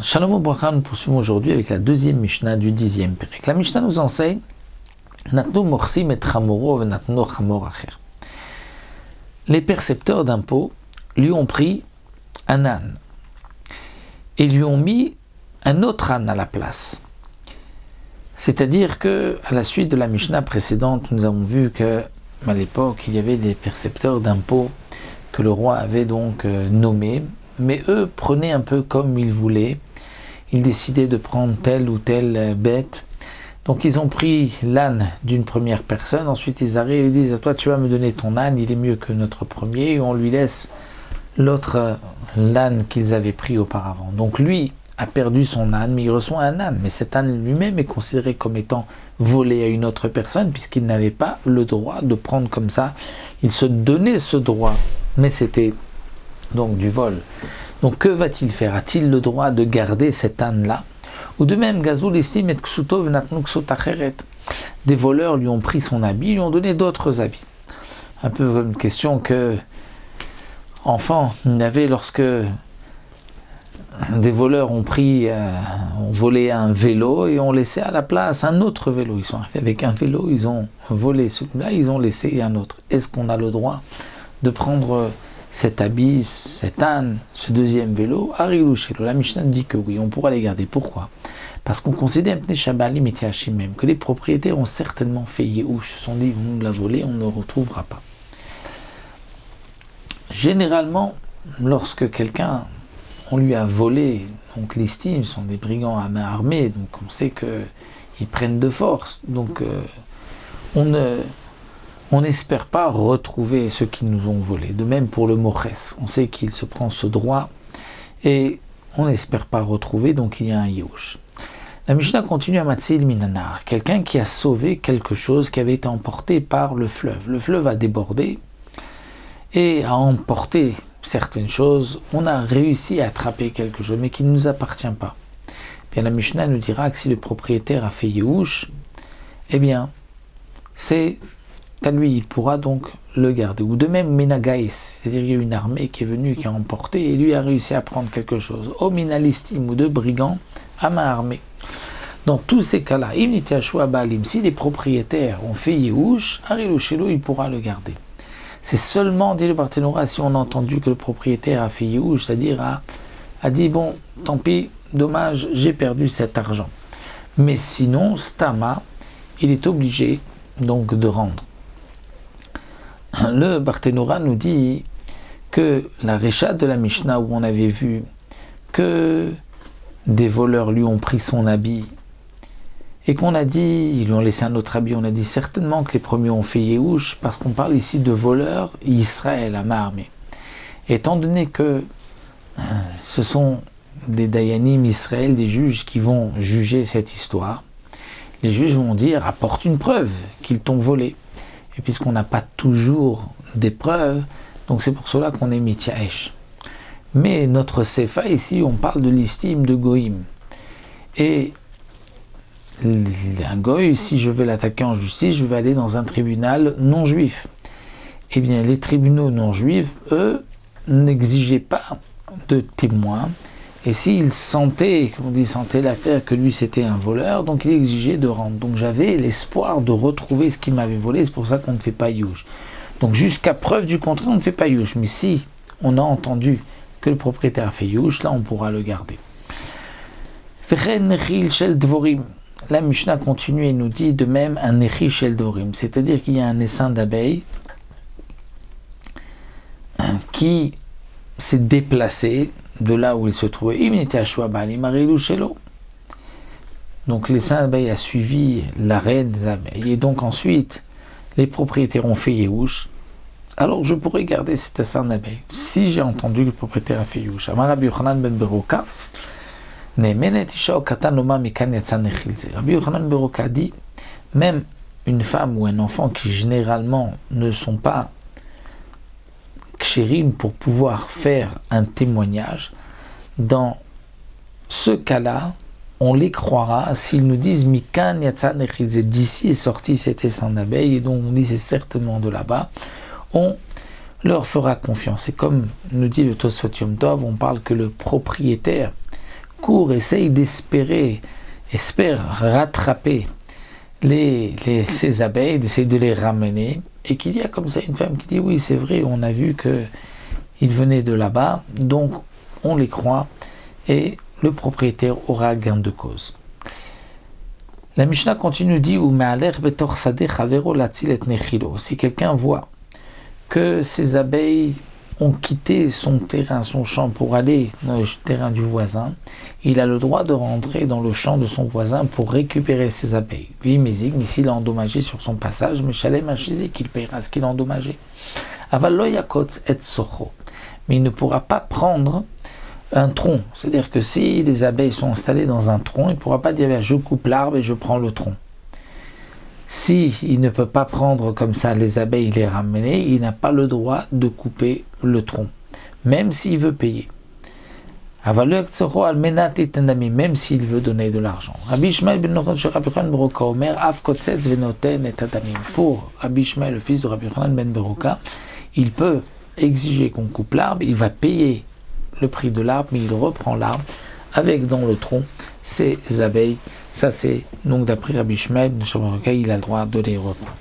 Shalom Obracha, nous poursuivons aujourd'hui avec la deuxième Mishnah du 10e Pérec. La Mishnah nous enseigne Natnu morsim et chamoro venatnu chamor acher. Les percepteurs d'impôts lui ont pris un âne et lui ont mis un autre âne à la place. C'est-à-dire que, à la suite de la Mishnah précédente, nous avons vu que à l'époque il y avait des percepteurs d'impôts que le roi avait donc nommés, mais eux prenaient un peu comme ils voulaient. Ils décidaient de prendre telle ou telle bête. Donc ils ont pris l'âne d'une première personne, ensuite ils arrivent et disent « Toi tu vas me donner ton âne, il est mieux que notre premier » et on lui laisse l'autre, l'âne qu'ils avaient pris auparavant. Donc lui a perdu son âne, mais il reçoit un âne. Mais cet âne lui-même est considéré comme étant volé à une autre personne puisqu'il n'avait pas le droit de prendre comme ça. Il se donnait ce droit, mais c'était donc du vol. Donc que va-t-il faire? A-t-il le droit de garder cet âne-là? Ou de même, Gazul estime et Ksuto venatnu ksut acheret. Des voleurs lui ont pris son habit, lui ont donné d'autres habits. Un peu comme une question que, enfant, il y avait lorsque des voleurs ont volé un vélo et ont laissé à la place un autre vélo. Ils sont arrivés avec un vélo, ils ont volé celui-là, ils ont laissé un autre. Est-ce qu'on a le droit de prendre cet habit, cet âne, ce deuxième vélo, la Mishnah dit que oui, on pourra les garder. Pourquoi? Parce qu'on considère que les propriétaires ont certainement fait Yehush, se sont dit, on nous l'a volé, on ne le retrouvera pas. Généralement, lorsque quelqu'un, on lui a volé, donc l'estime, sont des brigands à main armée, donc on sait qu'ils prennent de force, donc on n'espère pas retrouver ceux qui nous ont volés. De même pour le Moches, on sait qu'il se prend ce droit et on n'espère pas retrouver, donc il y a un Yehush. La Mishnah continue à Matzil Minanar, quelqu'un qui a sauvé quelque chose qui avait été emporté par le fleuve. Le fleuve a débordé et a emporté certaines choses. On a réussi à attraper quelque chose, mais qui ne nous appartient pas. Bien, la Mishnah nous dira que si le propriétaire a fait Yehush, eh bien, c'est à lui, il pourra donc le garder. Ou de même, Menagaïs, c'est-à-dire il y a une armée qui est venue, qui a emporté, et lui a réussi à prendre quelque chose. Au Minalistim ou de brigands à main armée. Dans tous ces cas-là, si les propriétaires ont fait Yehush, Arilushelo, il pourra le garder. C'est seulement, dit le Barthénora, si on a entendu que le propriétaire a fait Yehush, c'est-à-dire a dit, bon, tant pis, dommage, j'ai perdu cet argent. Mais sinon, Stama, il est obligé donc de rendre. Le Barthénora nous dit que la Récha de la Mishnah où on avait vu que des voleurs lui ont pris son habit et qu'on a dit, ils lui ont laissé un autre habit, on a dit certainement que les premiers ont fait Yehush parce qu'on parle ici de voleurs Israël à main armée. Étant donné que ce sont des Dayanim Israël, des juges qui vont juger cette histoire, les juges vont dire apporte une preuve qu'ils t'ont volé. Et puisqu'on n'a pas toujours des preuves, donc c'est pour cela qu'on est mityaesh. Mais notre Sefa ici, on parle de l'estime de Goïm. Et un Goï, si je vais l'attaquer en justice, je vais aller dans un tribunal non juif. Eh bien, les tribunaux non juifs, eux, n'exigeaient pas de témoins. Et s'il sentait, comme on dit, sentait l'affaire que lui c'était un voleur, donc il exigeait de rendre. Donc j'avais l'espoir de retrouver ce qu'il m'avait volé, c'est pour ça qu'on ne fait pas Yehush. Donc jusqu'à preuve du contraire, on ne fait pas Yehush. Mais si on a entendu que le propriétaire a fait Yehush, là on pourra le garder. La Mishnah continue et nous dit de même un Nechil Shel Dvorim, c'est-à-dire qu'il y a un essaim d'abeilles qui s'est déplacé de là où il se trouvait. Donc l'essaim d'abeilles a suivi la reine des abeilles. Et donc ensuite, les propriétaires ont fait Yehush. Alors je pourrais garder cet essaim d'abeilles. Si j'ai entendu que le propriétaire a fait Yehush. Rabbi Yochanan ben Beroka dit, même une femme ou un enfant qui généralement ne sont pas kshérim pour pouvoir faire un témoignage, dans ce cas-là, on les croira s'ils nous disent Mikan Yatsa Nechilze, d'ici est sorti cet essaim d'abeilles, et donc on dit c'est certainement de là-bas, on leur fera confiance. Et comme nous dit le Tosfot Yom Tov, on parle que le propriétaire court, essaye espère rattraper ces abeilles, d'essayer de les ramener, et qu'il y a comme ça une femme qui dit oui c'est vrai, on a vu qu'ils venaient de là-bas, donc on les croit, et le propriétaire aura gain de cause. La Mishnah continue, dit si quelqu'un voit que ces abeilles ont quitté son terrain, son champ, pour aller dans le terrain du voisin, il a le droit de rentrer dans le champ de son voisin pour récupérer ses abeilles. Mais s'il a endommagé sur son passage, il paiera ce qu'il a endommagé. Mais il ne pourra pas prendre un tronc. C'est-à-dire que si les abeilles sont installées dans un tronc, il ne pourra pas dire je coupe l'arbre et je prends le tronc. Si il ne peut pas prendre comme ça les abeilles et les ramener, il n'a pas le droit de couper le tronc, même s'il veut payer. Même s'il veut donner de l'argent. Pour Rabbi Ishmael, le fils de Rabbi Yochanan ben Beroka, il peut exiger qu'on coupe l'arbre, il va payer le prix de l'arbre, mais il reprend l'arbre avec dans le tronc ses abeilles. Ça c'est donc d'après Rabbi Ishmael, il a le droit de les reprendre.